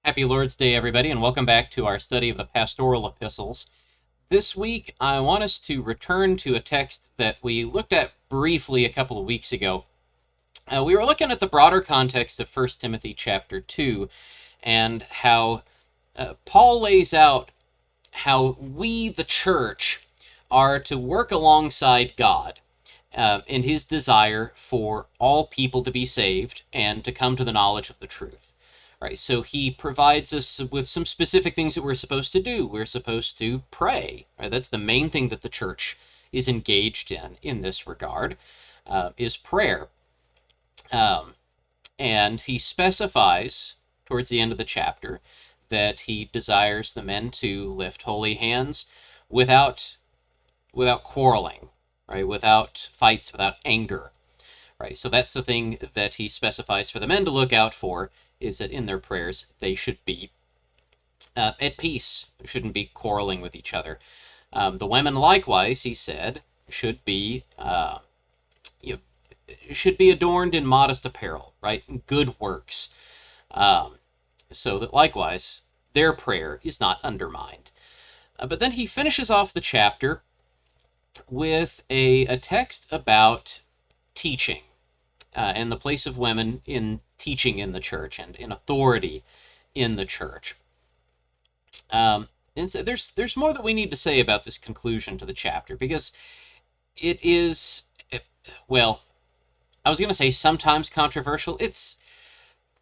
Happy Lord's Day, everybody, and welcome back to our study of the pastoral epistles. This week, I want us to return to a text that we looked at briefly a couple of weeks ago. We were looking at the broader context of 1 Timothy chapter 2 and how Paul lays out how we, the church, are to work alongside God in his desire for all people to be saved and to come to the knowledge of the truth. Right, so he provides us with some specific things that we're supposed to do. We're supposed to pray. Right? That's the main thing that the church is engaged in this regard, is prayer. And he specifies towards the end of the chapter that he desires the men to lift holy hands without quarreling, right? Without fights, without anger. Right, so that's the thing that he specifies for the men to look out for, is that in their prayers they should be at peace. They shouldn't be quarreling with each other. The women, likewise, he said, should be should be adorned in modest apparel, right, good works, so that likewise their prayer is not undermined. But then he finishes off the chapter with a text about teaching. And the place of women in teaching in the church and in authority in the church. And so there's more that we need to say about this conclusion to the chapter, because it is, well, I was going to say sometimes controversial. It's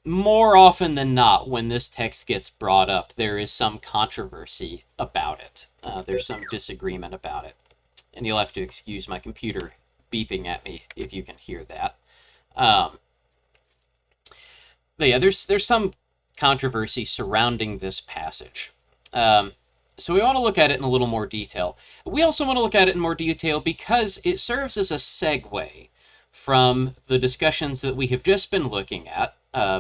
more often than not, when this text gets brought up, there is some controversy about it. There's some disagreement about it. And you'll have to excuse my computer beeping at me if you can hear that. But yeah, there's some controversy surrounding this passage. So we want to look at it in a little more detail. We also want to look at it in more detail because it serves as a segue from the discussions that we have just been looking at,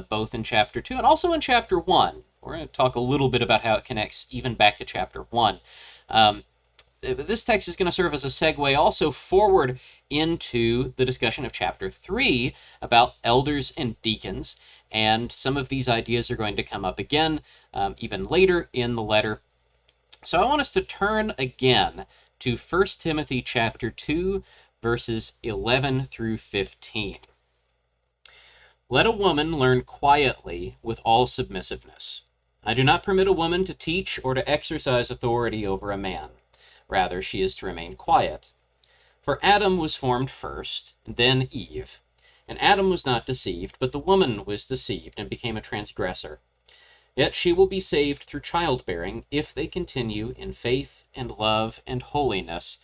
both in chapter 2 and also in chapter 1. We're going to talk a little bit about how it connects even back to chapter 1. This text is going to serve as a segue also forward into the discussion of chapter 3 about elders and deacons, and some of these ideas are going to come up again even later in the letter. So I want us to turn again to 1 Timothy chapter 2, verses 11 through 15. Let a woman learn quietly with all submissiveness. I do not permit a woman to teach or to exercise authority over a man. Rather, she is to remain quiet. For Adam was formed first, then Eve. And Adam was not deceived, but the woman was deceived and became a transgressor. Yet she will be saved through childbearing if they continue in faith and love and holiness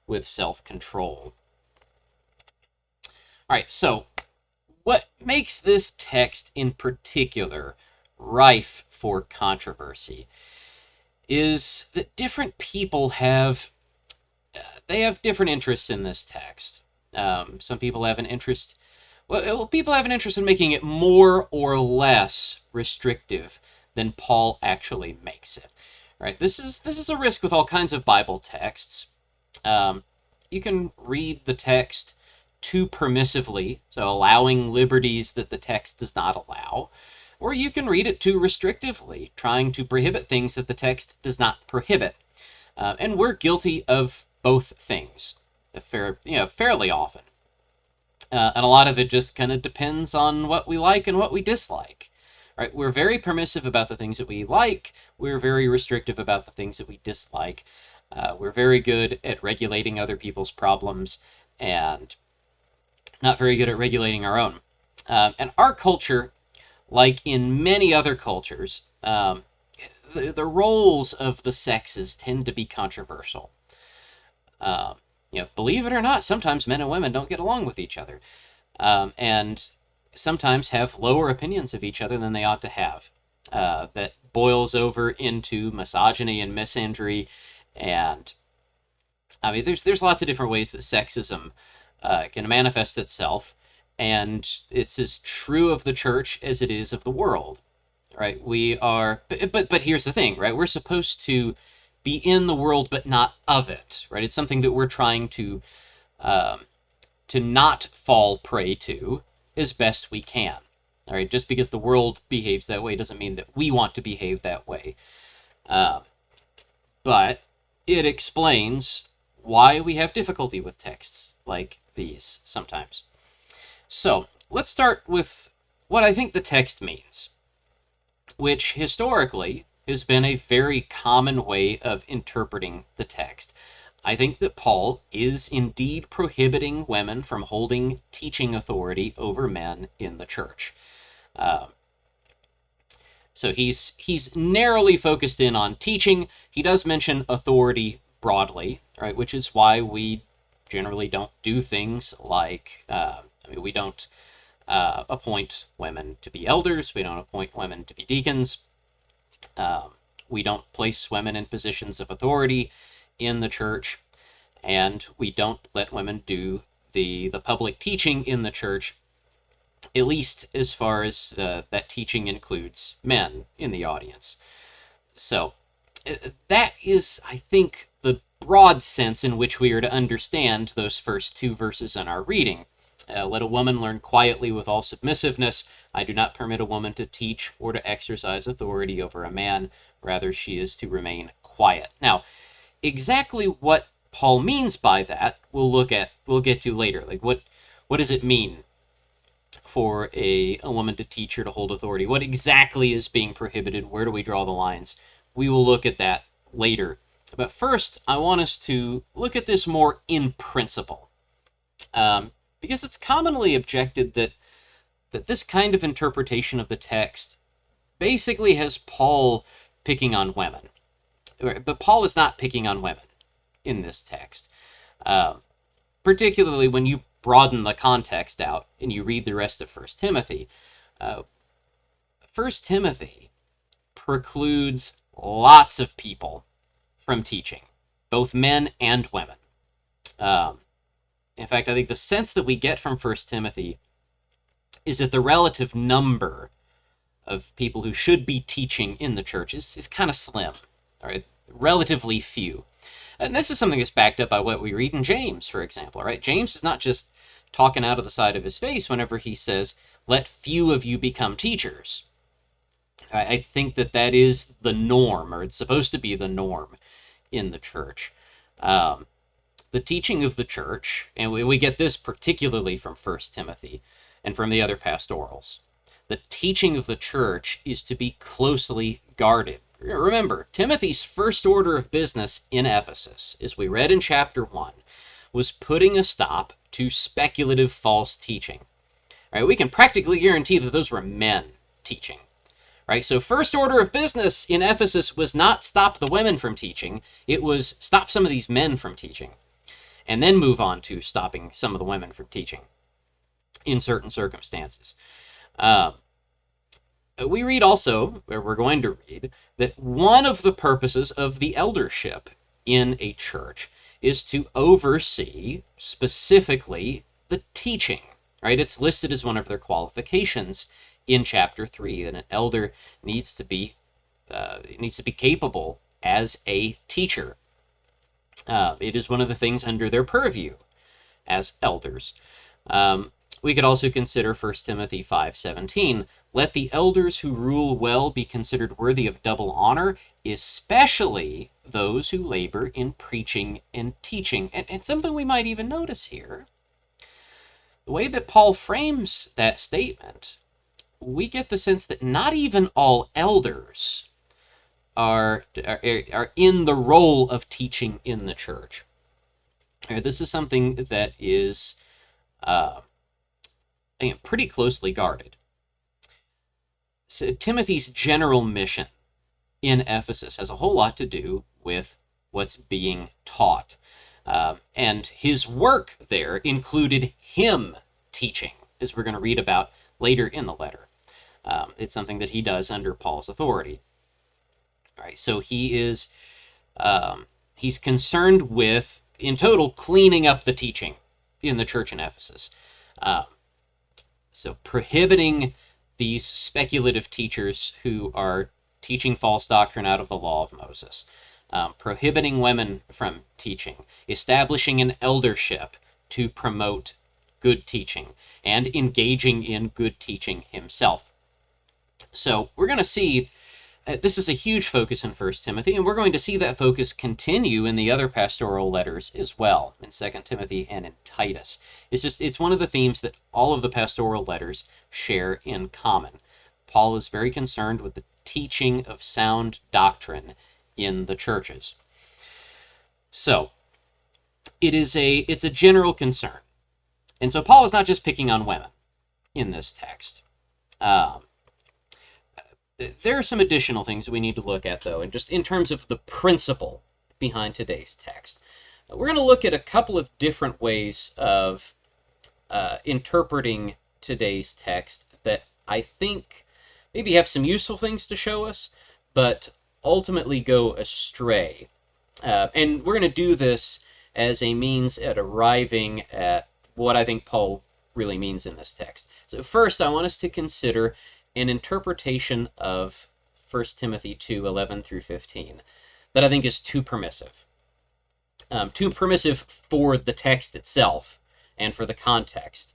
with self-control. All right, so what makes this text in particular rife for controversy is that different people have different interests in this text. Some people have an interest. Well, people have an interest in making it more or less restrictive than Paul actually makes it. Right? This is a risk with all kinds of Bible texts. You can read the text too permissively, so allowing liberties that the text does not allow. Or you can read it too restrictively, trying to prohibit things that the text does not prohibit. And we're guilty of both things fairly often. And a lot of it just kind of depends on what we like and what we dislike. Right? We're very permissive about the things that we like. We're very restrictive about the things that we dislike. We're very good at regulating other people's problems and not very good at regulating our own. And our culture, like in many other cultures, the roles of the sexes tend to be controversial. Believe it or not, sometimes men and women don't get along with each other, and sometimes have lower opinions of each other than they ought to have. That boils over into misogyny and misandry, and I mean, there's lots of different ways that sexism can manifest itself, and it's as true of the church as it is of the world. Right? We are, but here's the thing, right? We're supposed to be in the world, but not of it, right? It's something that we're trying to not fall prey to as best we can. All right, just because the world behaves that way doesn't mean that we want to behave that way. Uh, but it explains why we have difficulty with texts like these sometimes. So let's start with what I think the text means, which historically has been a very common way of interpreting the text. I think that Paul is indeed prohibiting women from holding teaching authority over men in the church. Uh, so he's narrowly focused in on teaching. He does mention authority broadly, right? Which is why we generally don't do things like we don't appoint women to be elders. We don't appoint women to be deacons. Um, we don't place women in positions of authority in the church, and we don't let women do the public teaching in the church, at least as far as that teaching includes men in the audience. So that is, I think, the broad sense in which we are to understand those first two verses in our reading. Let a woman learn quietly with all submissiveness. I do not permit a woman to teach or to exercise authority over a man. Rather, she is to remain quiet. Now, exactly what Paul means by that, we'll get to later. Like, what does it mean for a woman to teach or to hold authority? What exactly is being prohibited? Where do we draw the lines? We will look at that later. But first, I want us to look at this more in principle. Because it's commonly objected that this kind of interpretation of the text basically has Paul picking on women. But Paul is not picking on women in this text. Particularly when you broaden the context out and you read the rest of 1 Timothy. 1 Timothy precludes lots of people from teaching, both men and women. In fact, I think the sense that we get from 1 Timothy is that the relative number of people who should be teaching in the church is kind of slim, all right? Relatively few. And this is something that's backed up by what we read in James, for example, right? James is not just talking out of the side of his face whenever he says, let few of you become teachers. I think that is the norm, or it's supposed to be the norm in the church. The teaching of the church, and we get this particularly from 1 Timothy and from the other pastorals, the teaching of the church is to be closely guarded. Remember, Timothy's first order of business in Ephesus, as we read in chapter 1, was putting a stop to speculative false teaching. Right? We can practically guarantee that those were men teaching. Right? So first order of business in Ephesus was not stop the women from teaching, it was stop some of these men from teaching, and then move on to stopping some of the women from teaching in certain circumstances. We read also, or we're going to read, that one of the purposes of the eldership in a church is to oversee specifically the teaching, right? It's listed as one of their qualifications in chapter 3, that an elder needs to be capable as a teacher. It is one of the things under their purview as elders. We could also consider 1 Timothy 5:17. Let the elders who rule well be considered worthy of double honor, especially those who labor in preaching and teaching. And something we might even notice here, the way that Paul frames that statement, we get the sense that not even all elders are in the role of teaching in the church. This is something that is pretty closely guarded. So Timothy's general mission in Ephesus has a whole lot to do with what's being taught. And his work there included him teaching, as we're going to read about later in the letter. It's something that he does under Paul's authority. All right, so he's concerned with, in total, cleaning up the teaching in the church in Ephesus. So prohibiting these speculative teachers who are teaching false doctrine out of the law of Moses, prohibiting women from teaching, establishing an eldership to promote good teaching and engaging in good teaching himself. So we're going to see this is a huge focus in 1 Timothy, and we're going to see that focus continue in the other pastoral letters as well, in 2 Timothy and in Titus. It's one of the themes that all of the pastoral letters share in common. Paul is very concerned with the teaching of sound doctrine in the churches. So, it's a general concern. And so Paul is not just picking on women in this text. There are some additional things that we need to look at, though, and just in terms of the principle behind today's text. We're going to look at a couple of different ways of interpreting today's text that I think maybe have some useful things to show us, but ultimately go astray. And we're going to do this as a means at arriving at what I think Paul really means in this text. So first, I want us to consider an interpretation of 1 Timothy 2:11 through 15 that I think is too permissive. Too permissive for the text itself and for the context,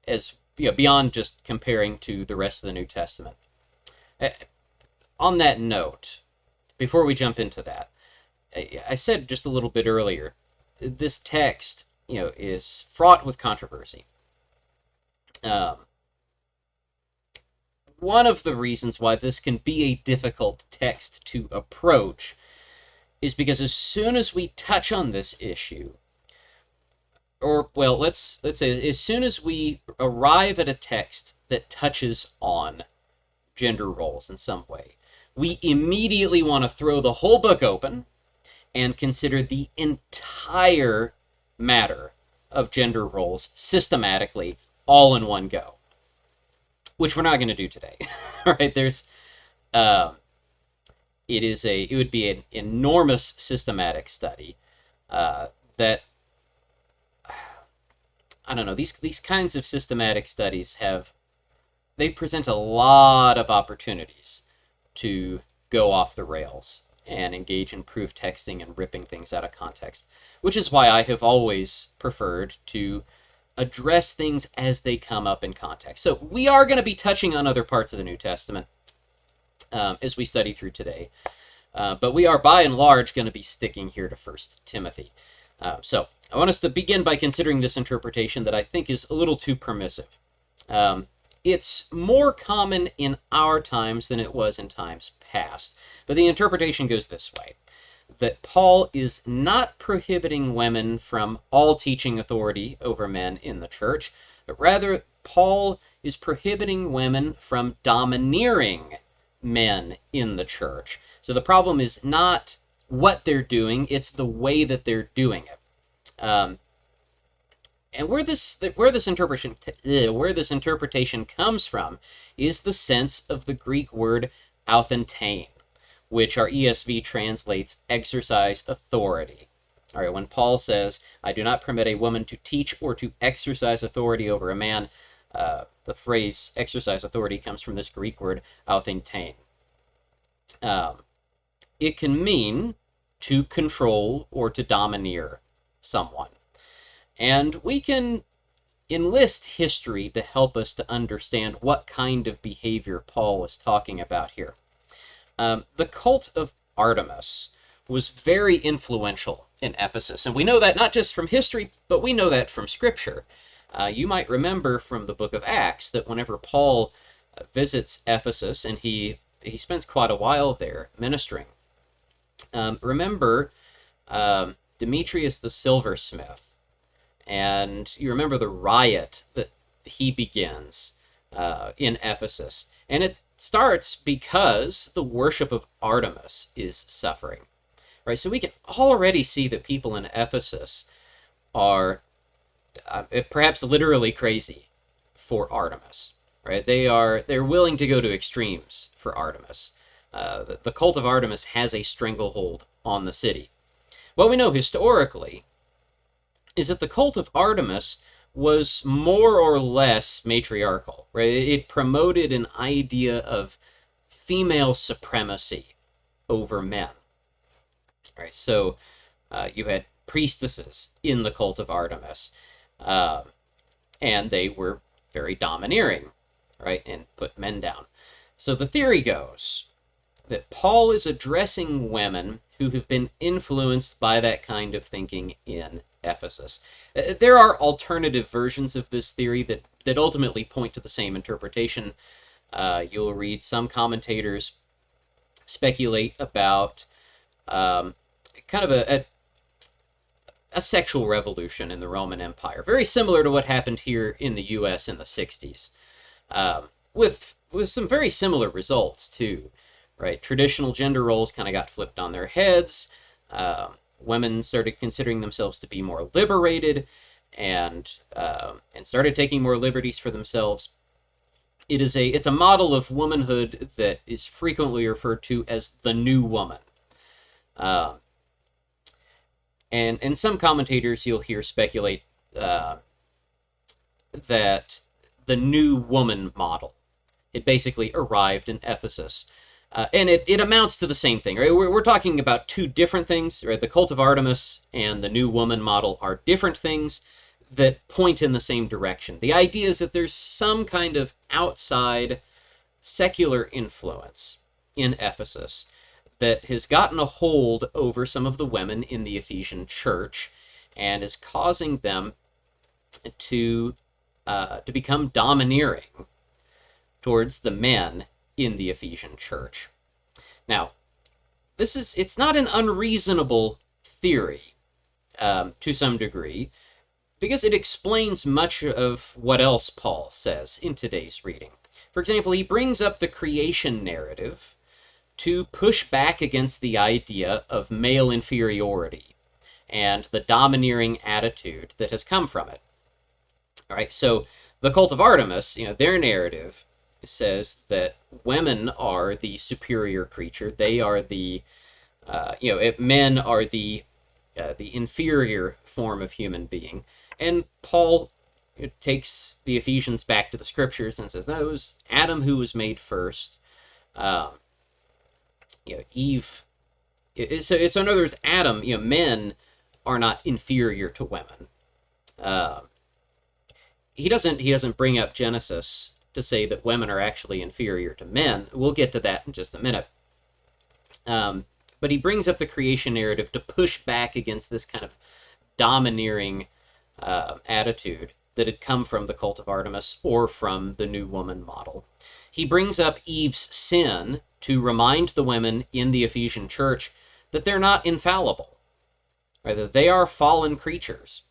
as beyond just comparing to the rest of the New Testament. On that note, before we jump into that, I said just a little bit earlier, this text, is fraught with controversy. One of the reasons why this can be a difficult text to approach is because as soon as we touch on this issue, or, well, let's say as soon as we arrive at a text that touches on gender roles in some way, we immediately want to throw the whole book open and consider the entire matter of gender roles systematically, all in one go. Which we're not going to do today. All right, it would be an enormous systematic study that, I don't know, these kinds of systematic studies they present a lot of opportunities to go off the rails and engage in proof texting and ripping things out of context, which is why I have always preferred to address things as they come up in context. So we are going to be touching on other parts of the New Testament as we study through today, but we are by and large going to be sticking here to 1 Timothy. So I want us to begin by considering this interpretation that I think is a little too permissive. It's more common in our times than it was in times past, but the interpretation goes this way: that Paul is not prohibiting women from all teaching authority over men in the church, but rather Paul is prohibiting women from domineering men in the church. So the problem is not what they're doing, it's the way that they're doing it. And where this interpretation comes from is the sense of the Greek word authentane, which our ESV translates exercise authority. All right, when Paul says, I do not permit a woman to teach or to exercise authority over a man, the phrase exercise authority comes from this Greek word authentane. It can mean to control or to domineer someone. And we can enlist history to help us to understand what kind of behavior Paul is talking about here. The cult of Artemis was very influential in Ephesus, and we know that not just from history, but we know that from Scripture. You might remember from the book of Acts that whenever Paul visits Ephesus, and he spends quite a while there ministering, remember Demetrius the silversmith, and you remember the riot that he begins in Ephesus, and it starts because the worship of Artemis is suffering. Right, so we can already see that people in Ephesus are perhaps literally crazy for Artemis. Right, they're willing to go to extremes for Artemis. The cult of Artemis has a stranglehold on the city. What we know historically is that the cult of Artemis was more or less matriarchal. Right? It promoted an idea of female supremacy over men. Right? So you had priestesses in the cult of Artemis. and they were very domineering, right, and put men down. So the theory goes that Paul is addressing women who have been influenced by that kind of thinking in Ephesus. There are alternative versions of this theory that ultimately point to the same interpretation. You'll read some commentators speculate about kind of a sexual revolution in the Roman Empire, very similar to what happened here in the U.S. in the 60s, with some very similar results, too. Right? Traditional gender roles kind of got flipped on their heads. Women started considering themselves to be more liberated and started taking more liberties for themselves. It's a model of womanhood that is frequently referred to as the new woman. And some commentators you'll hear speculate that the new woman model, it basically arrived in Ephesus. And it amounts to the same thing, right? We're talking about two different things, right? The cult of Artemis and the new woman model are different things that point in the same direction. The idea is that there's some kind of outside secular influence in Ephesus that has gotten a hold over some of the women in the Ephesian church and is causing them to become domineering towards the men in the Ephesian church. Now, it's not an unreasonable theory to some degree, because it explains much of what else Paul says in today's reading. For example, he brings up the creation narrative to push back against the idea of male inferiority and the domineering attitude that has come from it. All right, so the cult of Artemis, their narrative says that women are the superior creature. They are men are the inferior form of human being. And Paul takes the Ephesians back to the scriptures and says, no, it was Adam who was made first. Eve. So in other words, Adam, men are not inferior to women. He doesn't bring up Genesis to say that women are actually inferior to men. We'll get to that in just a minute. But he brings up the creation narrative to push back against this kind of domineering attitude that had come from the cult of Artemis or from the new woman model. He brings up Eve's sin to remind the women in the Ephesian church that they're not infallible, right? That they are fallen creatures.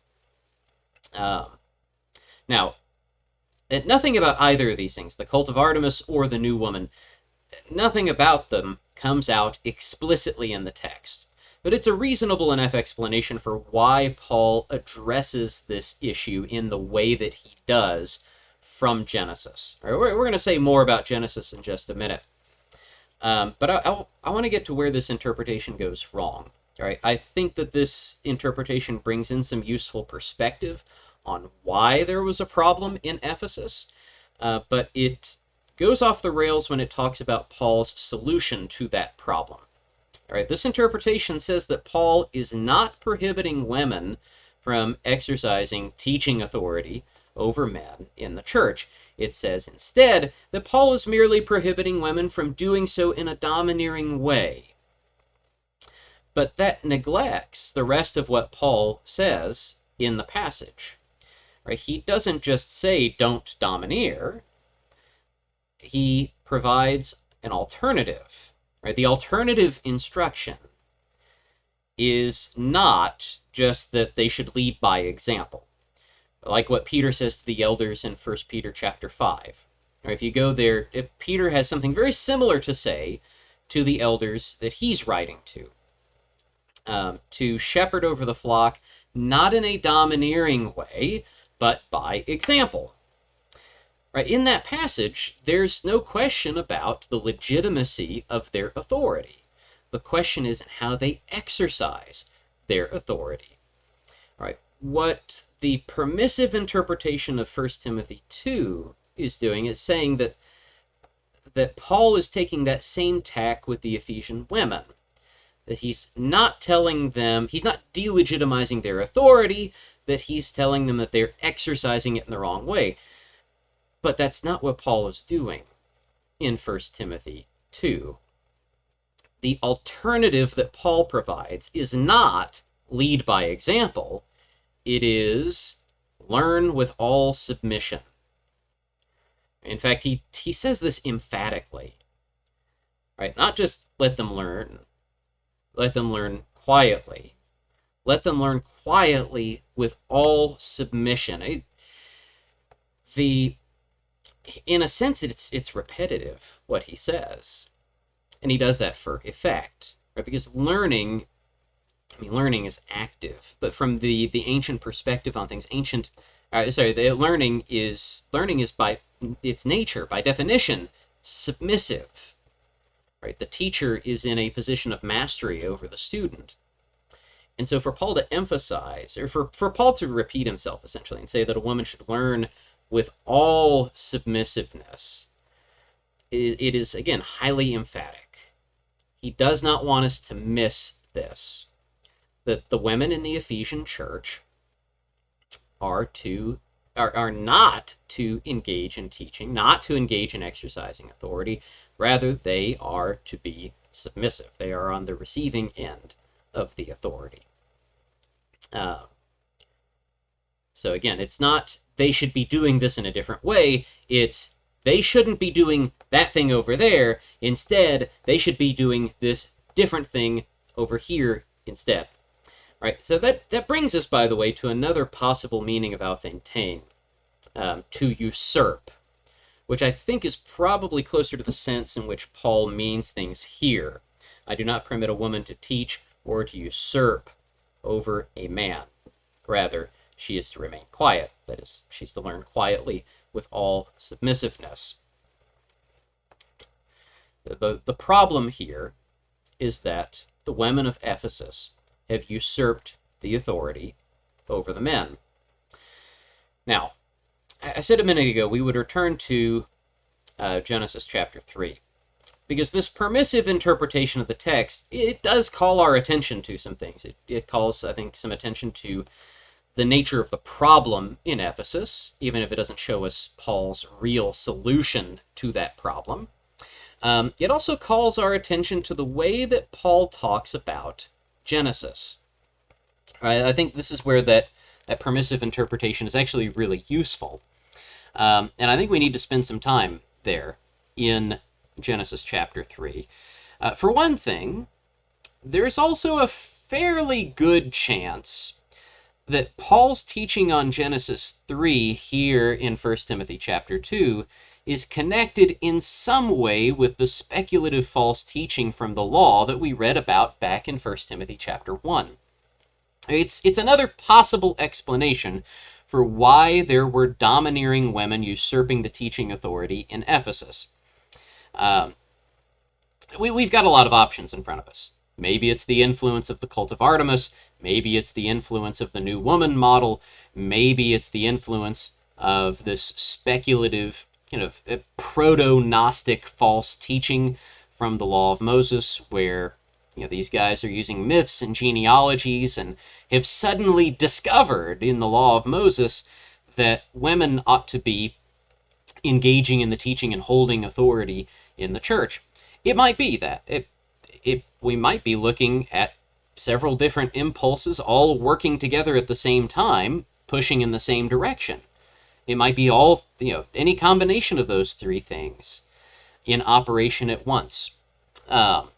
Now, nothing about either of these things, the cult of Artemis or the new woman, nothing about them comes out explicitly in the text. But it's a reasonable enough explanation for why Paul addresses this issue in the way that he does from Genesis. Right, we're going to say more about Genesis in just a minute. But I want to get to where this interpretation goes wrong. Right? I think that this interpretation brings in some useful perspective on why there was a problem in Ephesus, but it goes off the rails when it talks about Paul's solution to that problem. All right, this interpretation says that Paul is not prohibiting women from exercising teaching authority over men in the church. It says instead that Paul is merely prohibiting women from doing so in a domineering way. But that neglects the rest of what Paul says in the passage. Right? He doesn't just say don't domineer. He provides an alternative. Right? The alternative instruction is not just that they should lead by example, like what Peter says to the elders in 1 Peter chapter 5. Or if you go there, Peter has something very similar to say to the elders that he's writing to shepherd over the flock, not in a domineering way, but by example. Right? In that passage, there's no question about the legitimacy of their authority. The question is how they exercise their authority. All right? What the permissive interpretation of 1 Timothy 2 is doing is saying that Paul is taking that same tack with the Ephesian women. That he's not telling them, he's not delegitimizing their authority, that he's telling them that they're exercising it in the wrong way. But that's not what Paul is doing in 1 Timothy 2. The alternative that Paul provides is not lead by example. It is learn with all submission. In fact, he says this emphatically. Right? Not just let them learn quietly. Let them learn quietly with all submission. In a sense, it's repetitive, what he says. And he does that for effect, right? Because learning is active, but from the ancient perspective on things, learning is by its nature, by definition, submissive, right? The teacher is in a position of mastery over the student. And so for Paul to emphasize, or for Paul to repeat himself essentially and say that a woman should learn with all submissiveness, it is, again, highly emphatic. He does not want us to miss this, that the women in the Ephesian church are not to engage in teaching, not to engage in exercising authority. Rather, they are to be submissive. They are on the receiving end of the authority. So again, it's not they should be doing this in a different way. It's they shouldn't be doing that thing over there. Instead, they should be doing this different thing over here instead. Right? So that brings us, by the way, to another possible meaning of autheintein, to usurp, which I think is probably closer to the sense in which Paul means things here. I do not permit a woman to teach or to usurp over a man. Rather, she is to remain quiet. That is, she's to learn quietly with all submissiveness. The problem here is that the women of Ephesus have usurped the authority over the men. Now, I said a minute ago we would return to Genesis chapter 3, because this permissive interpretation of the text, it does call our attention to some things. It calls, I think, some attention to the nature of the problem in Ephesus, even if it doesn't show us Paul's real solution to that problem. It also calls our attention to the way that Paul talks about Genesis. I think this is where that permissive interpretation is actually really useful. And I think we need to spend some time there in Genesis chapter 3. For one thing, there's also a fairly good chance that Paul's teaching on Genesis 3 here in 1 Timothy chapter 2 is connected in some way with the speculative false teaching from the law that we read about back in 1 Timothy chapter 1. It's another possible explanation for why there were domineering women usurping the teaching authority in Ephesus. We've got a lot of options in front of us. Maybe it's the influence of the cult of Artemis. Maybe it's the influence of the New Woman model. Maybe it's the influence of this speculative, kind of proto-Gnostic false teaching from the Law of Moses, where these guys are using myths and genealogies and have suddenly discovered in the Law of Moses that women ought to be engaging in the teaching and holding authority in the church. It might be that. We might be looking at several different impulses all working together at the same time, pushing in the same direction. It might be all, any combination of those three things in operation at once. But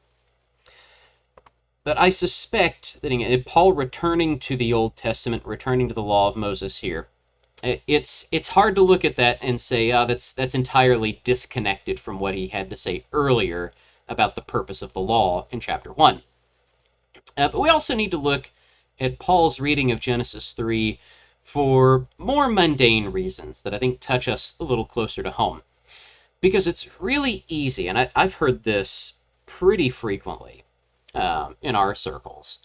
I suspect that Paul returning to the Old Testament, returning to the Law of Moses here, it's hard to look at that and say, that's entirely disconnected from what he had to say earlier about the purpose of the law in chapter 1. But we also need to look at Paul's reading of Genesis 3 for more mundane reasons that I think touch us a little closer to home. Because it's really easy, and I've heard this pretty frequently in our circles.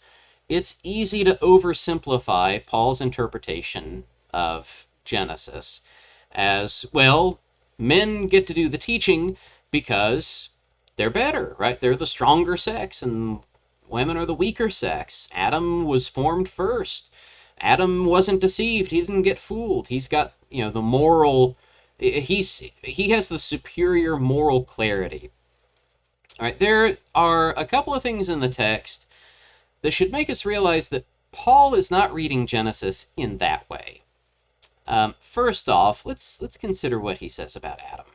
It's easy to oversimplify Paul's interpretation of Genesis as, well, men get to do the teaching because they're better, right? They're the stronger sex, and women are the weaker sex. Adam was formed first. Adam wasn't deceived. He didn't get fooled. He's got, the moral. He has the superior moral clarity. All right, there are a couple of things in the text that should make us realize that Paul is not reading Genesis in that way. First off, let's consider what he says about Adam.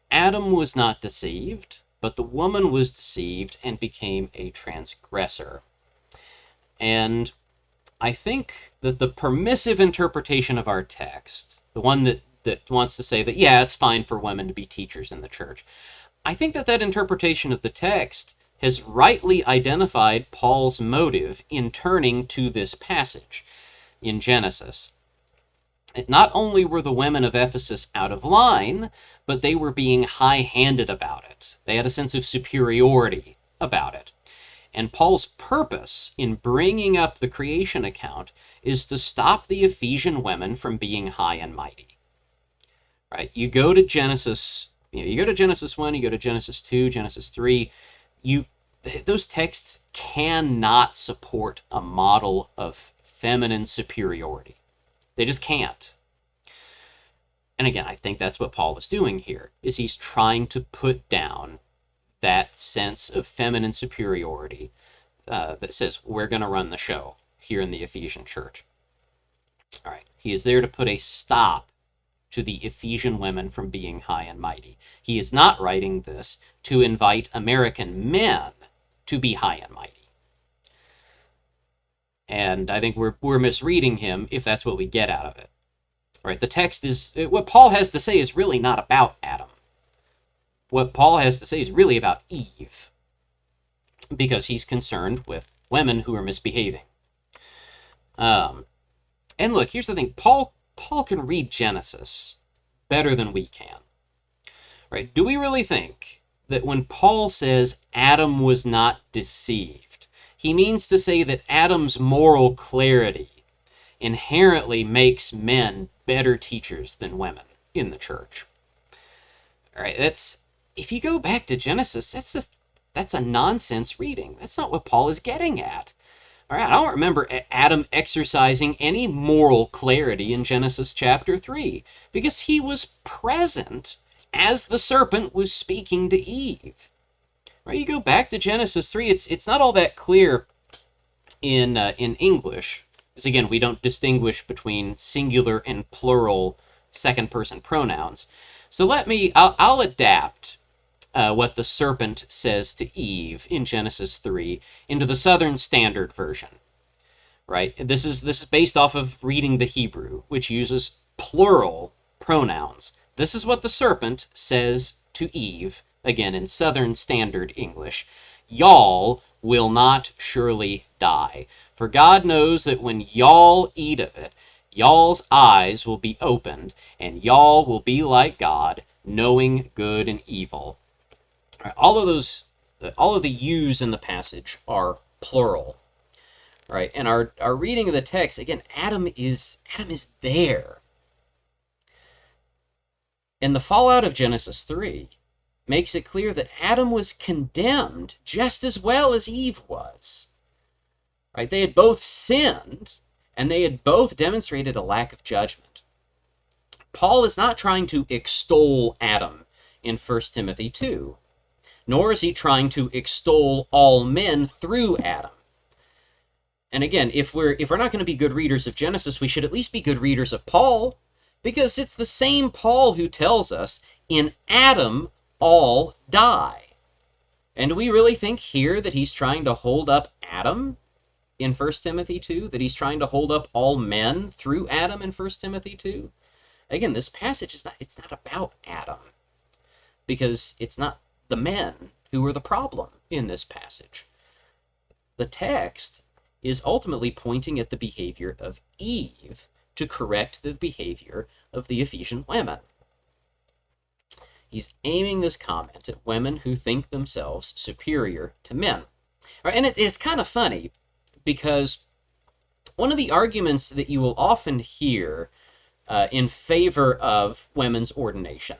Adam was not deceived, but the woman was deceived and became a transgressor. And I think that the permissive interpretation of our text, the one that wants to say that, yeah, it's fine for women to be teachers in the church, I think that interpretation of the text has rightly identified Paul's motive in turning to this passage in Genesis. Not only were the women of Ephesus out of line, but they were being high-handed about it. They had a sense of superiority about it. And Paul's purpose in bringing up the creation account is to stop the Ephesian women from being high and mighty. Right? You go to Genesis 1, you go to Genesis 2, Genesis 3, those texts cannot support a model of feminine superiority. They just can't. And again, I think that's what Paul is doing here, is he's trying to put down that sense of feminine superiority that says, we're going to run the show here in the Ephesian church. All right. He is there to put a stop to the Ephesian women from being high and mighty. He is not writing this to invite American men to be high and mighty. And I think we're misreading him if that's what we get out of it. All right, the text is, what Paul has to say is really not about Adam. What Paul has to say is really about Eve, because he's concerned with women who are misbehaving. And look, here's the thing. Paul can read Genesis better than we can. Right? Do we really think that when Paul says Adam was not deceived, he means to say that Adam's moral clarity inherently makes men better teachers than women in the church? All right, if you go back to Genesis, that's a nonsense reading. That's not what Paul is getting at. All right, I don't remember Adam exercising any moral clarity in Genesis chapter 3, because he was present as the serpent was speaking to Eve. Right, you go back to Genesis 3, it's not all that clear in English, because again, we don't distinguish between singular and plural second-person pronouns. So I'll adapt what the serpent says to Eve in Genesis 3 into the Southern Standard Version. Right? This is based off of reading the Hebrew, which uses plural pronouns. This is what the serpent says to Eve, again in Southern Standard English. Y'all will not surely die, for God knows that when y'all eat of it, y'all's eyes will be opened, and y'all will be like God, knowing good and evil. All of the yous in the passage are plural. Right? And our reading of the text, again, Adam is there. And the fallout of Genesis 3 makes it clear that Adam was condemned just as well as Eve was. Right? They had both sinned, and they had both demonstrated a lack of judgment. Paul is not trying to extol Adam in 1 Timothy 2, nor is he trying to extol all men through Adam. And again, if we're not going to be good readers of Genesis, we should at least be good readers of Paul, because it's the same Paul who tells us, in Adam all die. And do we really think here that he's trying to hold up Adam in 1 Timothy 2? That he's trying to hold up all men through Adam in 1 Timothy 2? Again, this passage it's not about Adam, because it's not the men who are the problem in this passage. The text is ultimately pointing at the behavior of Eve to correct the behavior of the Ephesian women. He's aiming this comment at women who think themselves superior to men. Right, and it's kind of funny, because one of the arguments that you will often hear in favor of women's ordination,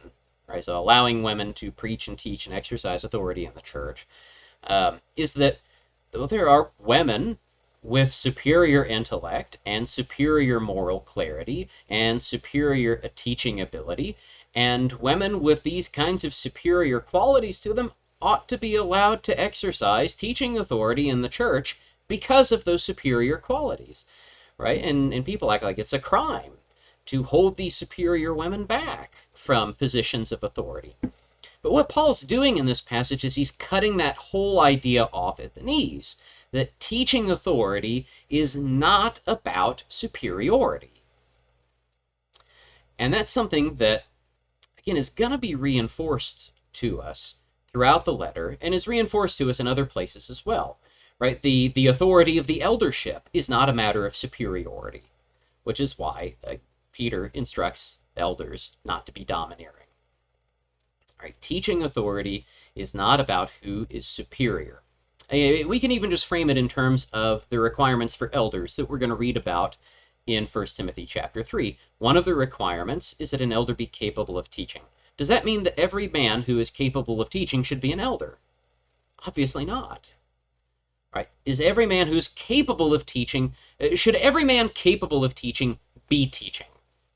right, so allowing women to preach and teach and exercise authority in the church, is that there are women with superior intellect and superior moral clarity and superior teaching ability, and women with these kinds of superior qualities to them ought to be allowed to exercise teaching authority in the church because of those superior qualities, right? And people act like it's a crime to hold these superior women back from positions of authority. But what Paul's doing in this passage is he's cutting that whole idea off at the knees, that teaching authority is not about superiority. And that's something that, again, is going to be reinforced to us throughout the letter and is reinforced to us in other places as well. Right? The authority of the eldership is not a matter of superiority, which is why Peter instructs elders not to be domineering. Right? Teaching authority is not about who is superior. We can even just frame it in terms of the requirements for elders that we're going to read about in 1 Timothy chapter 3. One of the requirements is that an elder be capable of teaching. Does that mean that every man who is capable of teaching should be an elder? Obviously not. Right? Is every man who's capable of teaching, should every man capable of teaching be teaching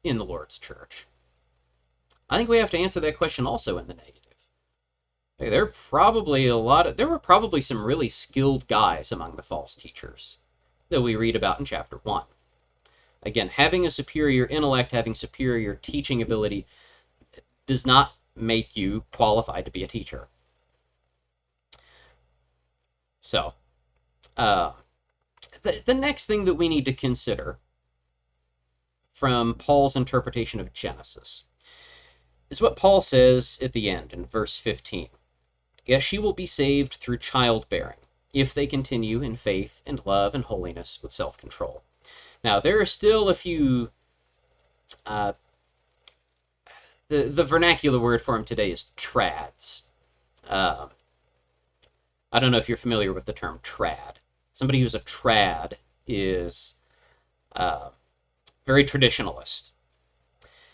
in the Lord's church? I think we have to answer that question also in the negative. There were probably some really skilled guys among the false teachers that we read about in chapter 1. Again, having a superior intellect, having superior teaching ability does not make you qualified to be a teacher. So, the next thing that we need to consider from Paul's interpretation of Genesis is what Paul says at the end in verse 15. Yes, she will be saved through childbearing, if they continue in faith and love and holiness with self-control. Now, there are still a few... the vernacular word for them today is trads. I don't know if you're familiar with the term trad. Somebody who's a trad is very traditionalist.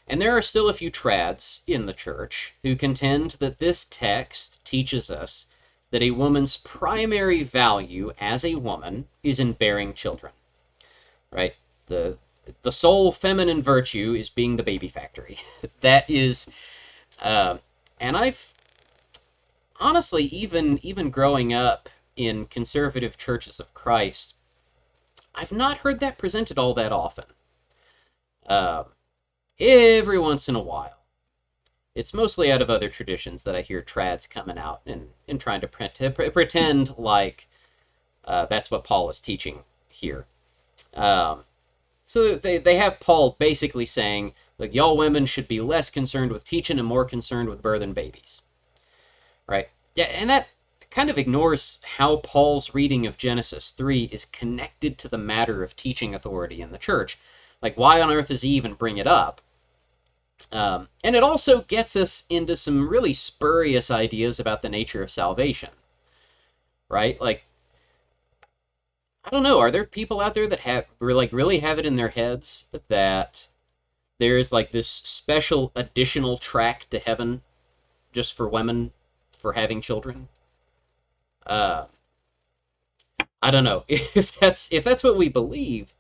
And there are still a few trads in the church who contend that this text teaches us that a woman's primary value as a woman is in bearing children. Right? The sole feminine virtue is being the baby factory. That is, and I've honestly, even growing up in conservative churches of Christ, I've not heard that presented all that often. Every once in a while. It's mostly out of other traditions that I hear trads coming out and trying to pretend like that's what Paul is teaching here. So they have Paul basically saying, like, y'all women should be less concerned with teaching and more concerned with birthing babies. Right? Yeah, and that kind of ignores how Paul's reading of Genesis 3 is connected to the matter of teaching authority in the church. Like, why on earth does he even bring it up? And it also gets us into some really spurious ideas about the nature of salvation. Right? Like, I don't know, are there people out there that really have it in their heads that there's like this special additional track to heaven just for women for having children? I don't know. If that's what we believe,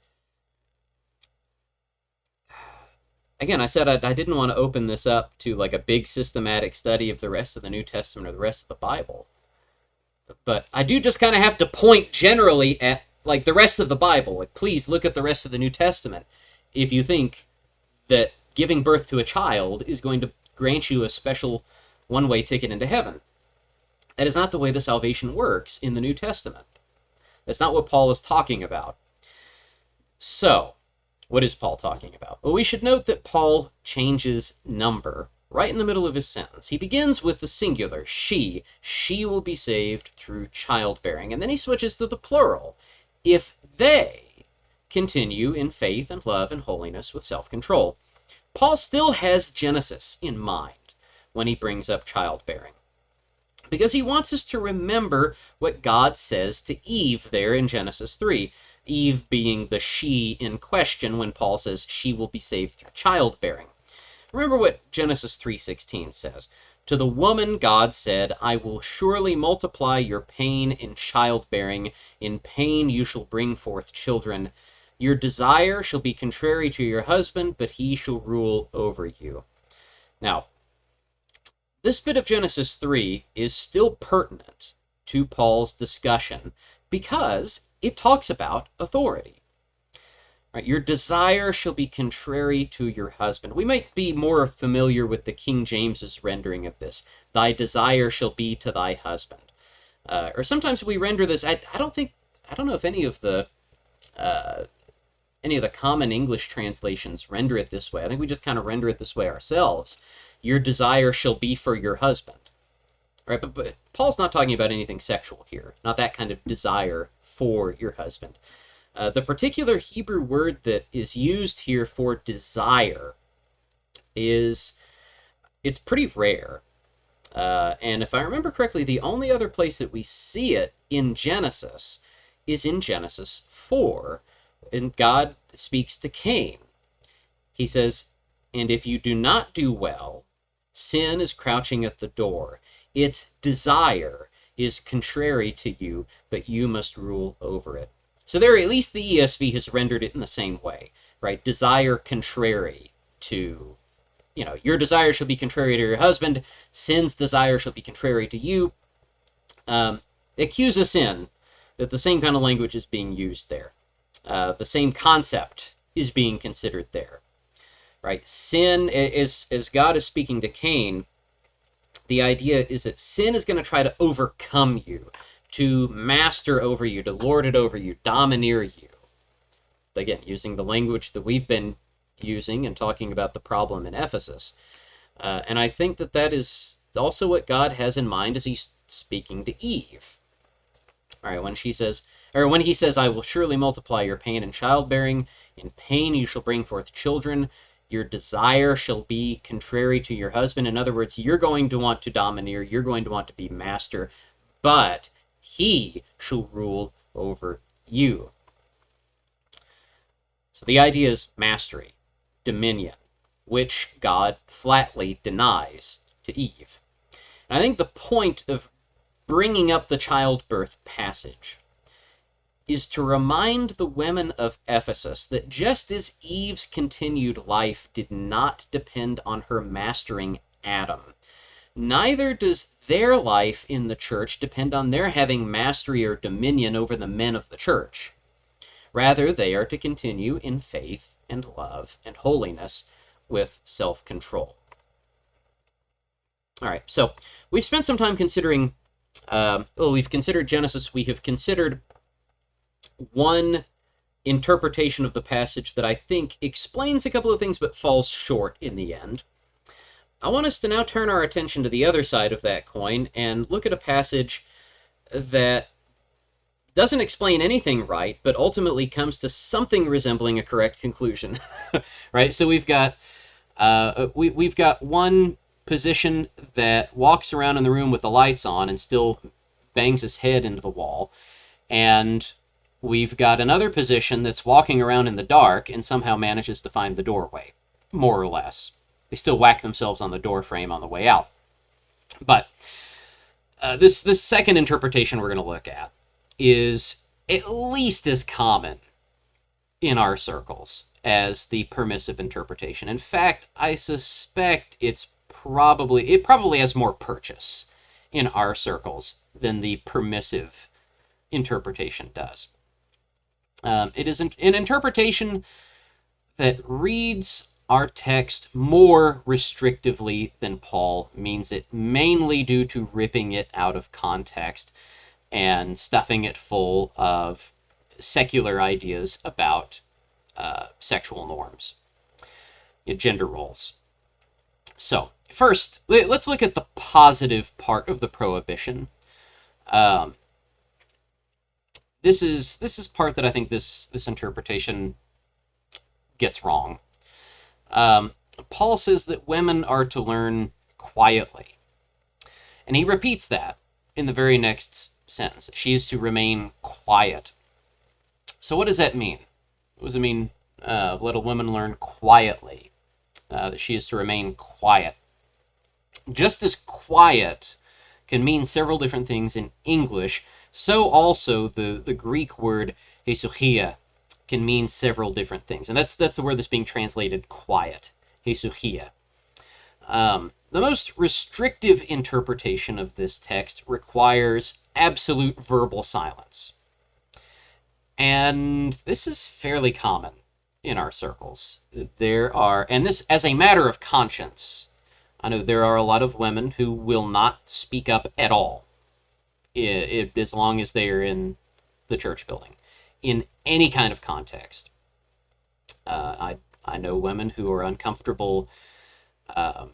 again, I said I didn't want to open this up to like a big systematic study of the rest of the New Testament or the rest of the Bible. But I do just kind of have to point generally at like the rest of the Bible. Like, please look at the rest of the New Testament if you think that giving birth to a child is going to grant you a special one-way ticket into heaven. That is not the way the salvation works in the New Testament. That's not what Paul is talking about. So, what is Paul talking about? Well, we should note that Paul changes number right in the middle of his sentence. He begins with the singular, she. She will be saved through childbearing. And then he switches to the plural, if they continue in faith and love and holiness with self-control. Paul still has Genesis in mind when he brings up childbearing, because he wants us to remember what God says to Eve there in Genesis 3. Eve being the she in question when Paul says she will be saved through childbearing. Remember what Genesis 3:16 says. To the woman God said, I will surely multiply your pain in childbearing. In pain you shall bring forth children. Your desire shall be contrary to your husband, but he shall rule over you. Now, this bit of Genesis 3 is still pertinent to Paul's discussion because it talks about authority. Right? Your desire shall be contrary to your husband. We might be more familiar with the King James's rendering of this. Thy desire shall be to thy husband. Or sometimes we render this. I don't know if any of the common English translations render it this way. I think we just kind of render it this way ourselves. Your desire shall be for your husband. Right? But Paul's not talking about anything sexual here. Not that kind of desire for your husband. The particular Hebrew word that is used here for desire it's pretty rare. And if I remember correctly, the only other place that we see it in Genesis is in Genesis 4, and God speaks to Cain. He says, and if you do not do well, sin is crouching at the door. Its desire is contrary to you, but you must rule over it. So there, at least the ESV has rendered it in the same way, right? Desire contrary to, your desire shall be contrary to your husband. Sin's desire shall be contrary to you. It cues us in that the same kind of language is being used there. The same concept is being considered there, right? Sin, as God is speaking to Cain, the idea is that sin is going to try to overcome you, to master over you, to lord it over you, domineer you. Again, using the language that we've been using and talking about the problem in Ephesus. And I think that is also what God has in mind as he's speaking to Eve. All right, when he says, I will surely multiply your pain in childbearing. In pain you shall bring forth children. Your desire shall be contrary to your husband. In other words, you're going to want to domineer. You're going to want to be master. But he shall rule over you. So the idea is mastery, dominion, which God flatly denies to Eve. And I think the point of bringing up the childbirth passage is to remind the women of Ephesus that just as Eve's continued life did not depend on her mastering Adam, neither does their life in the church depend on their having mastery or dominion over the men of the church. Rather, they are to continue in faith and love and holiness with self-control. All right, so we've spent some time considering, we've considered Genesis. We have considered one interpretation of the passage that I think explains a couple of things but falls short in the end. I want us to now turn our attention to the other side of that coin and look at a passage that doesn't explain anything right, but ultimately comes to something resembling a correct conclusion. Right? So we've got one position that walks around in the room with the lights on and still bangs his head into the wall, and we've got another position that's walking around in the dark and somehow manages to find the doorway, more or less. They still whack themselves on the door frame on the way out. But this second interpretation we're going to look at is at least as common in our circles as the permissive interpretation. In fact, I suspect it probably has more purchase in our circles than the permissive interpretation does. It is an interpretation that reads our text more restrictively than Paul means it, mainly due to ripping it out of context and stuffing it full of secular ideas about sexual norms, gender roles. So, first, let's look at the positive part of the prohibition. This is part that I think this interpretation gets wrong. Paul says that women are to learn quietly. And he repeats that in the very next sentence. She is to remain quiet. So what does that mean? What does it mean, let a woman learn quietly? That she is to remain quiet. Just as quiet can mean several different things in English, so also the Greek word hesuchia can mean several different things. And that's the word that's being translated quiet, hesuchia. The most restrictive interpretation of this text requires absolute verbal silence. And this is fairly common in our circles. There are, and this as a matter of conscience, I know there are a lot of women who will not speak up at all as long as they are in the church building, in any kind of context. I know women who are uncomfortable uh,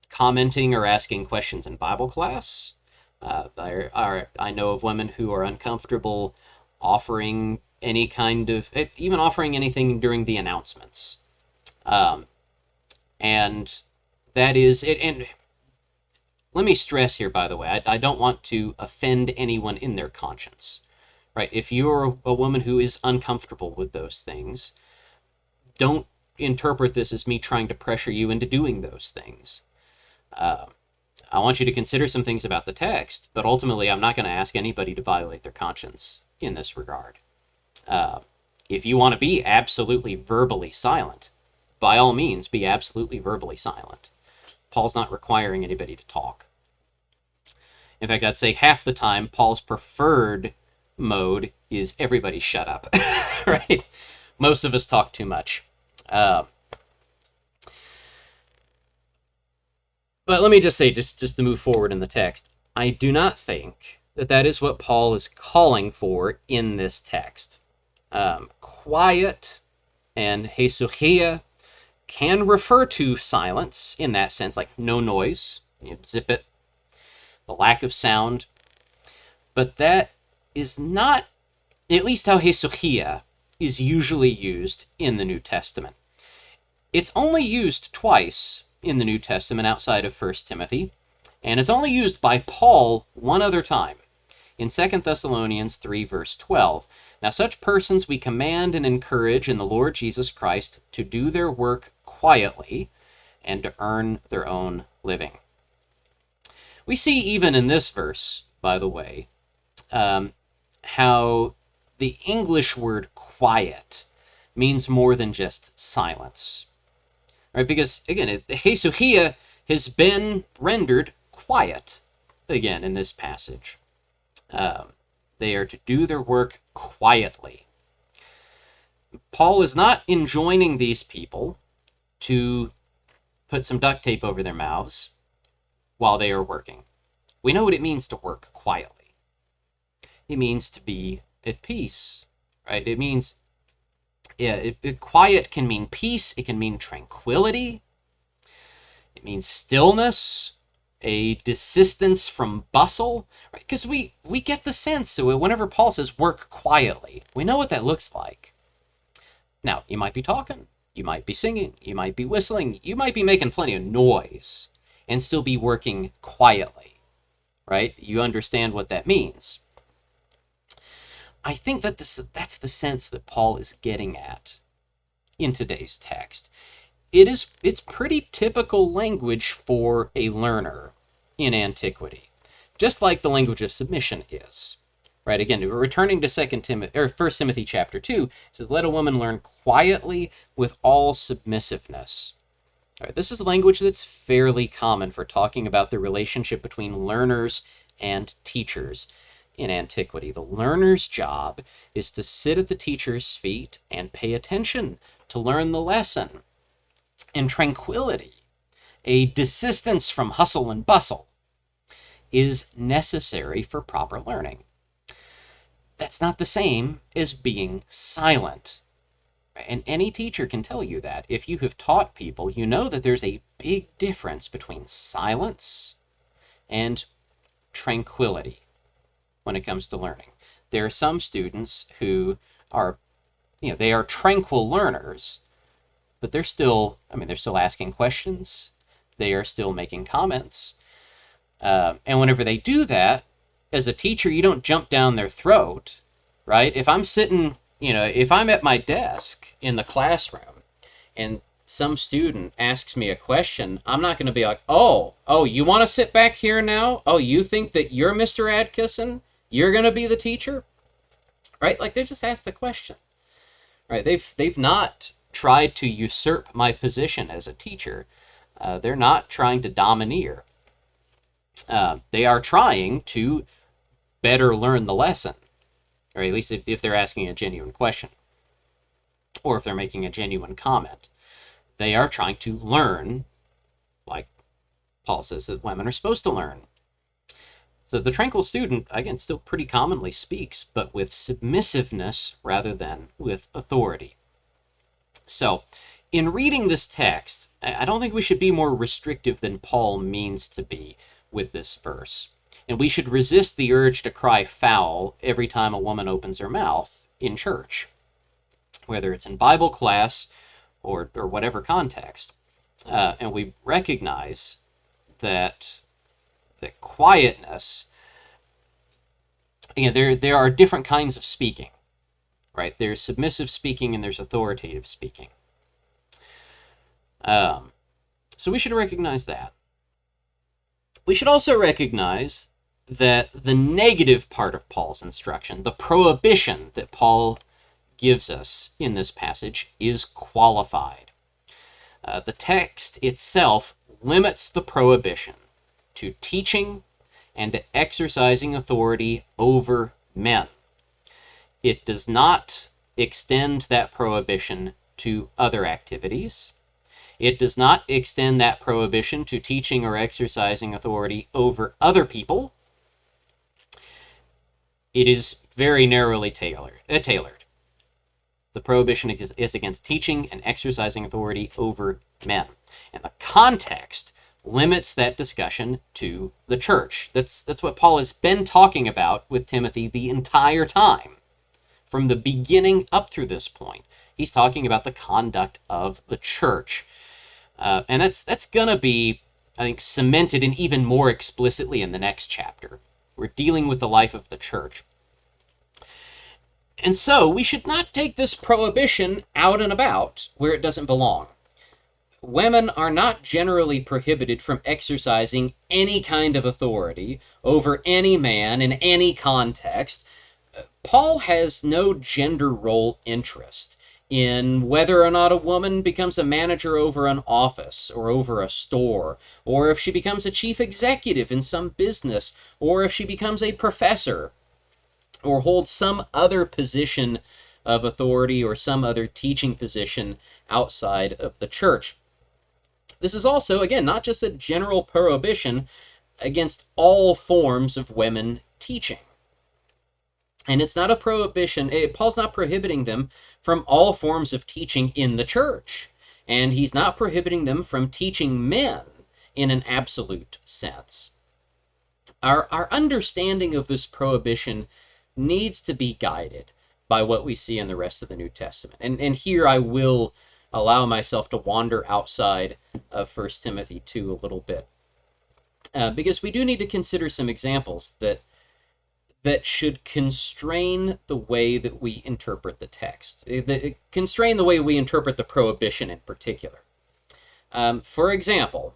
commenting or asking questions in Bible class. I know of women who are uncomfortable offering any kind of, even offering anything during the announcements. Um, and that is it. And let me stress here, by the way, I don't want to offend anyone in their conscience, right? If you're a woman who is uncomfortable with those things, don't interpret this as me trying to pressure you into doing those things. Uh, I want you to consider some things about the text, but ultimately I'm not going to ask anybody to violate their conscience in this regard. Uh, if you want to be absolutely verbally silent, by all means, be absolutely verbally silent. Paul's not requiring anybody to talk. In fact, I'd say half the time, Paul's preferred mode is everybody shut up, right? Most of us talk too much. Uh, but let me just say, just to move forward in the text, I do not think that that is what Paul is calling for in this text. Quiet and hesuchia can refer to silence in that sense, like no noise, zip it, the lack of sound. But that is not, at least how hesuchia is usually used in the New Testament. It's only used twice in the New Testament outside of 1 Timothy, and it's only used by Paul one other time, in 2 Thessalonians 3, verse 12. Now such persons we command and encourage in the Lord Jesus Christ to do their work quietly and to earn their own living. We see even in this verse, by the way, how the English word quiet means more than just silence. Right? Because, again, hesuchia has been rendered quiet, again, in this passage. They are to do their work quietly. Paul is not enjoining these people to put some duct tape over their mouths while they are working. We know what it means to work quietly. It means to be at peace, right? It means, quiet can mean peace. It can mean tranquility. It means stillness, a desistance from bustle, right? Because we get the sense, so whenever Paul says work quietly, we know what that looks like. Now, you might be talking, you might be singing, you might be whistling, you might be making plenty of noise and still be working quietly, right? You understand what that means. I think that that's the sense that Paul is getting at in today's text. It's pretty typical language for a learner in antiquity, just like the language of submission is. Right, again, returning to 1 Timothy chapter 2, it says, let a woman learn quietly with all submissiveness. All right, this is language that's fairly common for talking about the relationship between learners and teachers in antiquity. The learner's job is to sit at the teacher's feet and pay attention to learn the lesson. And tranquility, a desistance from hustle and bustle, is necessary for proper learning. That's not the same as being silent. And any teacher can tell you that. If you have taught people, you know that there's a big difference between silence and tranquility when it comes to learning. There are some students who are, they are tranquil learners, but they're still asking questions. They are still making comments. And whenever they do that, as a teacher, you don't jump down their throat, right? If I'm sitting, if I'm at my desk in the classroom and some student asks me a question, I'm not going to be like, oh, you want to sit back here now? Oh, you think that you're Mr. Adkisson? You're going to be the teacher? Right? Like, they just asked the question. Right? They've not tried to usurp my position as a teacher. They're not trying to domineer. They are trying to better learn the lesson, or at least if they're asking a genuine question, or if they're making a genuine comment. They are trying to learn, like Paul says that women are supposed to learn. So the tranquil student, again, still pretty commonly speaks, but with submissiveness rather than with authority. So, in reading this text, I don't think we should be more restrictive than Paul means to be with this verse. And we should resist the urge to cry foul every time a woman opens her mouth in church, whether it's in Bible class or whatever context. And we recognize that quietness, again, there are different kinds of speaking, right? There's submissive speaking and there's authoritative speaking. So we should recognize that. We should also recognize that the negative part of Paul's instruction, the prohibition that Paul gives us in this passage, is qualified. The text itself limits the prohibition to teaching and to exercising authority over men. It does not extend that prohibition to other activities. It does not extend that prohibition to teaching or exercising authority over other people. It is very narrowly tailored. The prohibition is against teaching and exercising authority over men. And the context limits that discussion to the church. That's what Paul has been talking about with Timothy the entire time. From the beginning up through this point, he's talking about the conduct of the church. And that's going to be, I think, cemented and even more explicitly in the next chapter. We're dealing with the life of the church. And so we should not take this prohibition out and about where it doesn't belong. Women are not generally prohibited from exercising any kind of authority over any man in any context. Paul has no gender role interest in whether or not a woman becomes a manager over an office or over a store, or if she becomes a chief executive in some business, or if she becomes a professor, or holds some other position of authority or some other teaching position outside of the church. This is also, again, not just a general prohibition against all forms of women teaching. And it's not a prohibition, Paul's not prohibiting them from all forms of teaching in the church. And he's not prohibiting them from teaching men in an absolute sense. Our understanding of this prohibition needs to be guided by what we see in the rest of the New Testament. And here I will allow myself to wander outside of 1 Timothy 2 a little bit. Because we do need to consider some examples that should constrain the way that we interpret the text, that constrain the way we interpret the prohibition in particular. For example,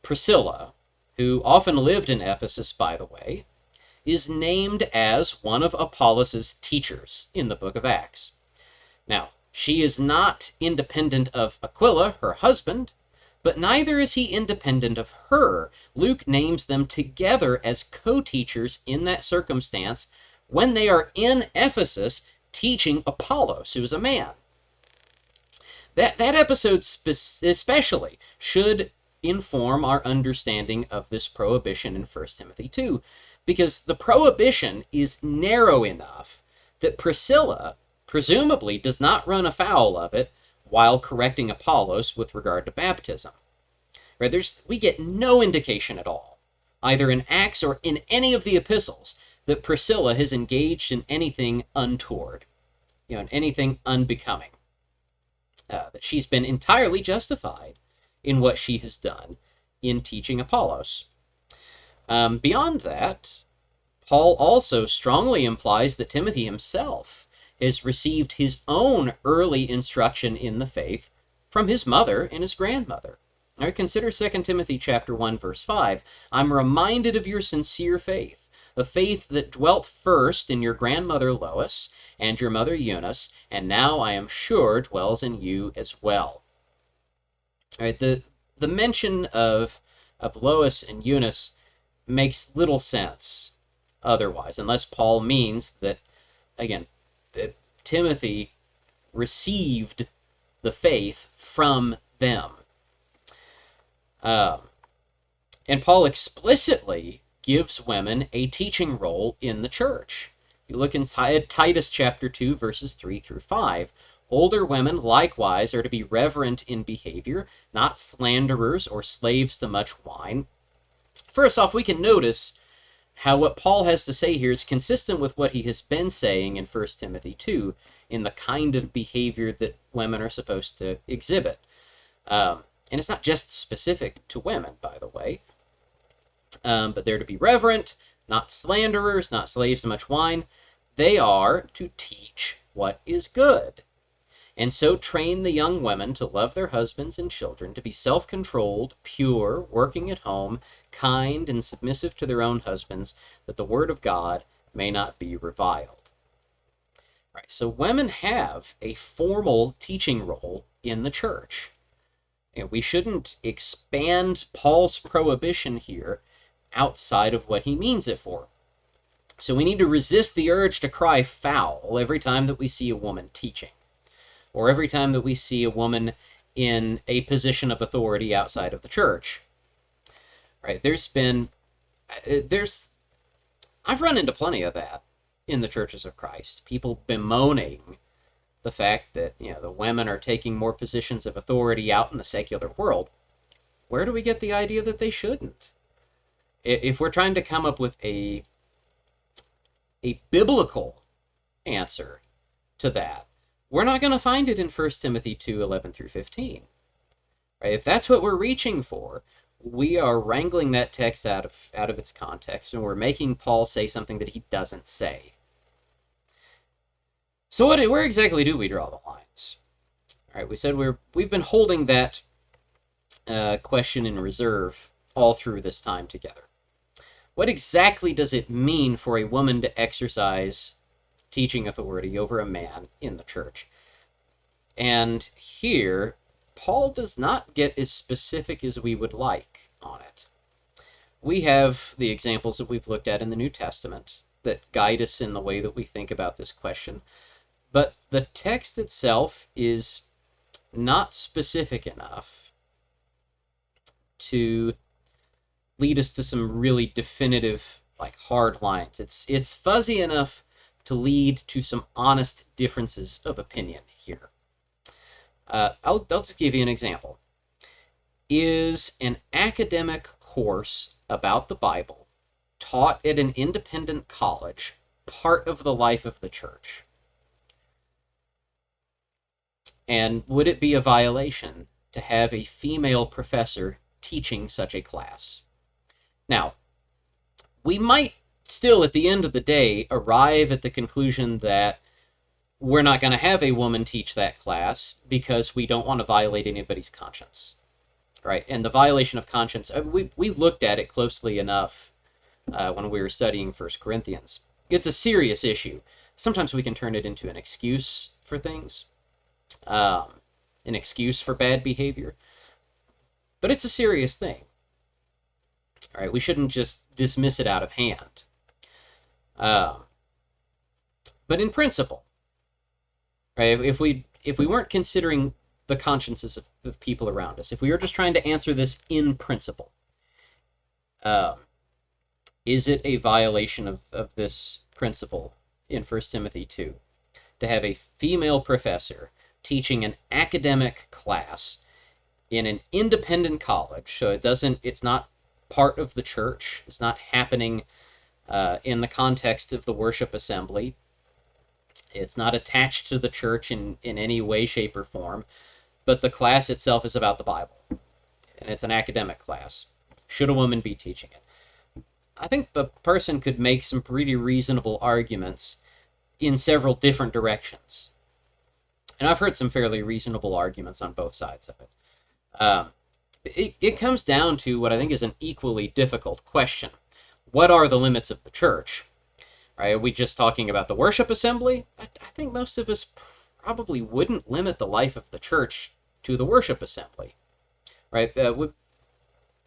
Priscilla, who often lived in Ephesus, by the way, is named as one of Apollos' teachers in the book of Acts. Now, she is not independent of Aquila, her husband, but neither is he independent of her. Luke names them together as co-teachers in that circumstance when they are in Ephesus teaching Apollos, who is a man. That episode especially should inform our understanding of this prohibition in 1 Timothy 2, because the prohibition is narrow enough that Priscilla presumably does not run afoul of it while correcting Apollos with regard to baptism. Right? We get no indication at all, either in Acts or in any of the epistles, that Priscilla has engaged in anything untoward, in anything unbecoming. That she's been entirely justified in what she has done in teaching Apollos. Beyond that, Paul also strongly implies that Timothy himself has received his own early instruction in the faith from his mother and his grandmother. All right, consider 2 Timothy chapter 1, verse 5. I'm reminded of your sincere faith, the faith that dwelt first in your grandmother Lois and your mother Eunice, and now I am sure dwells in you as well. All right, the mention of Lois and Eunice makes little sense otherwise, unless Paul means that, again, that Timothy received the faith from them. And Paul explicitly gives women a teaching role in the church. You look inside Titus chapter 2, verses 3 through 5. Older women likewise are to be reverent in behavior, not slanderers or slaves to much wine. First off, we can notice how what Paul has to say here is consistent with what he has been saying in 1 Timothy 2 in the kind of behavior that women are supposed to exhibit. And it's not just specific to women, by the way. But they're to be reverent, not slanderers, not slaves to much wine. They are to teach what is good, and so train the young women to love their husbands and children, to be self-controlled, pure, working at home, kind, and submissive to their own husbands, that the word of God may not be reviled. Right, so women have a formal teaching role in the church. And we shouldn't expand Paul's prohibition here outside of what he means it for. So we need to resist the urge to cry foul every time that we see a woman teaching, or every time that we see a woman in a position of authority outside of the church. Right? I've run into plenty of that in the churches of Christ. People bemoaning the fact that, the women are taking more positions of authority out in the secular world. Where do we get the idea that they shouldn't? If we're trying to come up with a biblical answer to that, we're not going to find it in 1 Timothy 2:11 through 15. Right? If that's what we're reaching for, we are wrangling that text out of its context, and we're making Paul say something that he doesn't say. So where exactly do we draw the lines? All right, we said we've been holding that question in reserve all through this time together. What exactly does it mean for a woman to exercise teaching authority over a man in the church? And here, Paul does not get as specific as we would like on it. We have the examples that we've looked at in the New Testament that guide us in the way that we think about this question. But the text itself is not specific enough to lead us to some really definitive, hard lines. It's fuzzy enough to lead to some honest differences of opinion here. I'll just give you an example. Is an academic course about the Bible taught at an independent college part of the life of the church? And would it be a violation to have a female professor teaching such a class? Now, we might still, at the end of the day, arrive at the conclusion that we're not going to have a woman teach that class because we don't want to violate anybody's conscience. Right? And the violation of conscience, we've looked at it closely enough when we were studying 1 Corinthians. It's a serious issue. Sometimes we can turn it into an excuse for things. An excuse for bad behavior. But it's a serious thing. All right, we shouldn't just dismiss it out of hand. But in principle, right, if we weren't considering the consciences of people around us, if we were just trying to answer this in principle, is it a violation of this principle in 1 Timothy 2 to have a female professor teaching an academic class in an independent college? So it's not part of the church. It's not happening in the context of the worship assembly. It's not attached to the church in any way, shape, or form. But the class itself is about the Bible. And it's an academic class. Should a woman be teaching it? I think the person could make some pretty reasonable arguments in several different directions. And I've heard some fairly reasonable arguments on both sides of it. It comes down to what I think is an equally difficult question. What are the limits of the church? Right? Are we just talking about the worship assembly? I think most of us probably wouldn't limit the life of the church to the worship assembly. Right?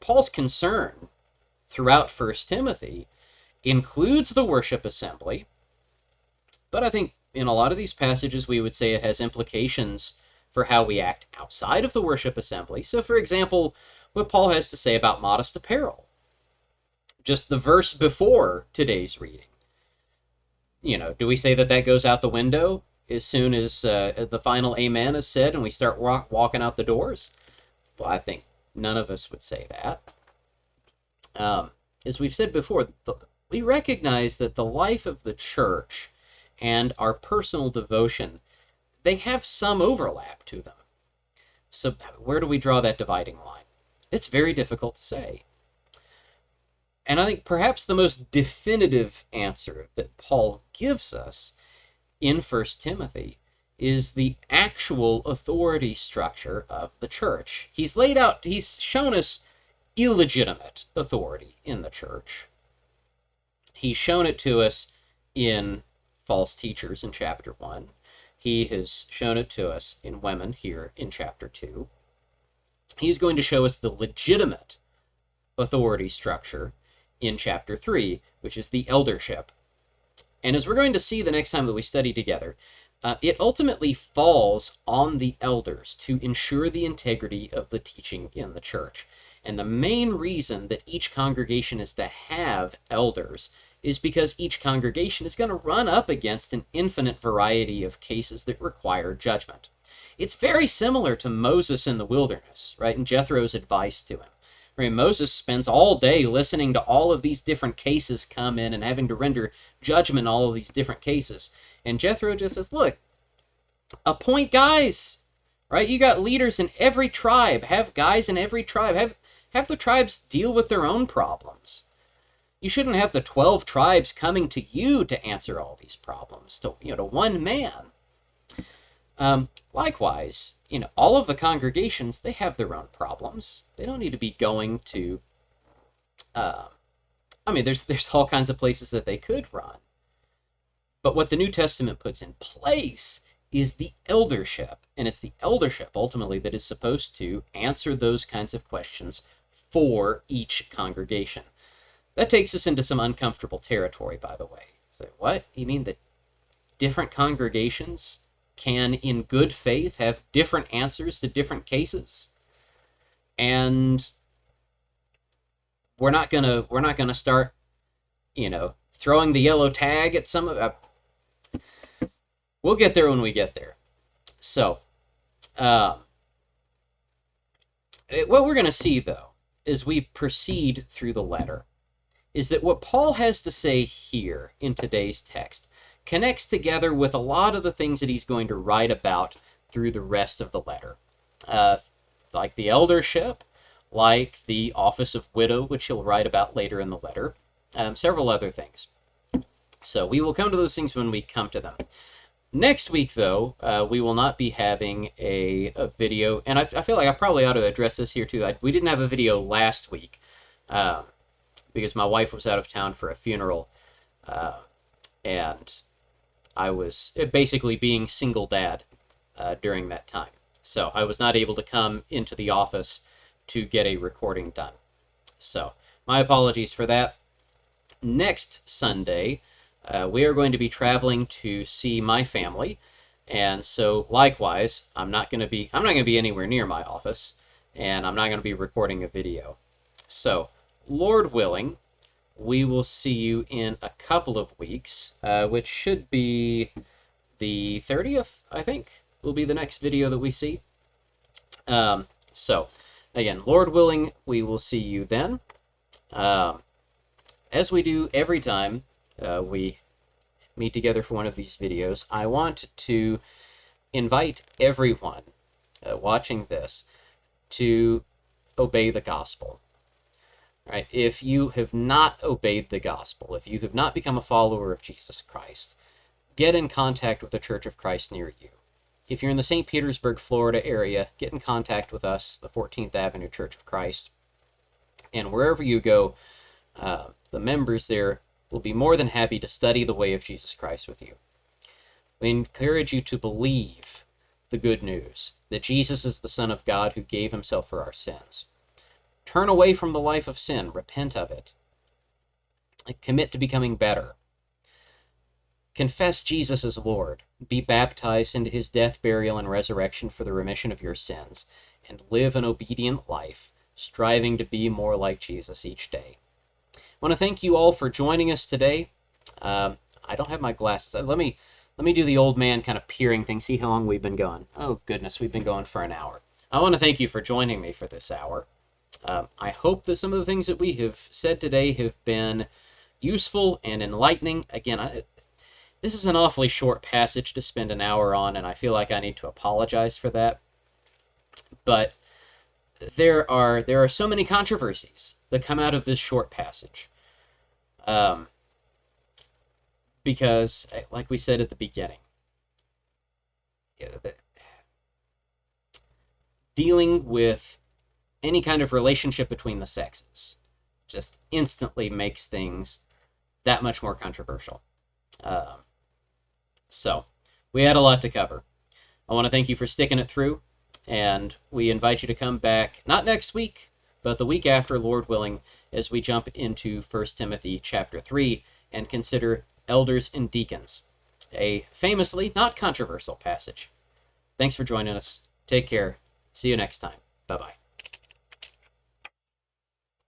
Paul's concern throughout 1 Timothy includes the worship assembly, but I think in a lot of these passages we would say it has implications for how we act outside of the worship assembly. So, for example, what Paul has to say about modest apparel. Just the verse before today's reading. Do we say that goes out the window as soon as the final amen is said and we start walking out the doors? Well, I think none of us would say that. As we've said before, we recognize that the life of the church and our personal devotion, they have some overlap to them. So where do we draw that dividing line? It's very difficult to say. And I think perhaps the most definitive answer that Paul gives us in 1 Timothy is the actual authority structure of the church. He's shown us illegitimate authority in the church. He's shown it to us in false teachers in chapter 1. He has shown it to us in women here in chapter 2. He's going to show us the legitimate authority structure in chapter 3, which is the eldership. And as we're going to see the next time that we study together, it ultimately falls on the elders to ensure the integrity of the teaching in the church. And the main reason that each congregation is to have elders is because each congregation is going to run up against an infinite variety of cases that require judgment. It's very similar to Moses in the wilderness, right, and Jethro's advice to him. Right, Moses spends all day listening to all of these different cases come in and having to render judgment on all of these different cases. And Jethro just says, look, appoint guys, right? You got leaders in every tribe. Have guys in every tribe. Have the tribes deal with their own problems. You shouldn't have the 12 tribes coming to you to answer all these problems, to one man. Likewise, all of the congregations, they have their own problems. They don't need to be going to, there's all kinds of places that they could run. But what the New Testament puts in place is the eldership. And it's the eldership, ultimately, that is supposed to answer those kinds of questions for each congregation. That takes us into some uncomfortable territory, by the way. So, what? You mean that different congregations can, in good faith, have different answers to different cases? And we're not gonna start, throwing the yellow tag at some of. We'll get there when we get there. So, what we're going to see, though, as we proceed through the letter, is that what Paul has to say here in today's text connects together with a lot of the things that he's going to write about through the rest of the letter. Like the eldership, like the office of widow, which he'll write about later in the letter, several other things. So we will come to those things when we come to them. Next week, though, we will not be having a video, and I feel like I probably ought to address this here, too. We didn't have a video last week because my wife was out of town for a funeral, and I was basically being single dad during that time. So I was not able to come into the office to get a recording done. So my apologies for that. Next Sunday, we are going to be traveling to see my family, and so likewise, I'm not going to be anywhere near my office, and I'm not going to be recording a video. So, Lord willing, we will see you in a couple of weeks, which should be the 30th, I think, will be the next video that we see. So, again, Lord willing, we will see you then. As we do every time we meet together for one of these videos, I want to invite everyone watching this to obey the gospel. Right? If you have not obeyed the gospel, if you have not become a follower of Jesus Christ, get in contact with the Church of Christ near you. if you're in the St. Petersburg, Florida area, get in contact with us, the 14th Avenue Church of Christ. And wherever you go, the members there will be more than happy to study the way of Jesus Christ with you. We encourage you to believe the good news that Jesus is the Son of God who gave himself for our sins. Turn away from the life of sin, repent of it, and commit to becoming better. Confess Jesus as Lord, be baptized into his death, burial, and resurrection for the remission of your sins, and live an obedient life, striving to be more like Jesus each day. I want to thank you all for joining us today. I don't have my glasses. Let me do the old man kind of peering thing, see how long we've been going. Oh, goodness, we've been going for an hour. I want to thank you for joining me for this hour. I hope that some of the things that we have said today have been useful and enlightening. Again, this is an awfully short passage to spend an hour on, and I feel like I need to apologize for that. But there are so many controversies that come out of this short passage. Because, like we said at the beginning, dealing with any kind of relationship between the sexes just instantly makes things that much more controversial. So, we had a lot to cover. I want to thank you for sticking it through, and we invite you to come back, not next week, but the week after, Lord willing, as we jump into 1 Timothy chapter 3 and consider elders and deacons, a famously not controversial passage. Thanks for joining us. Take care. See you next time. Bye-bye.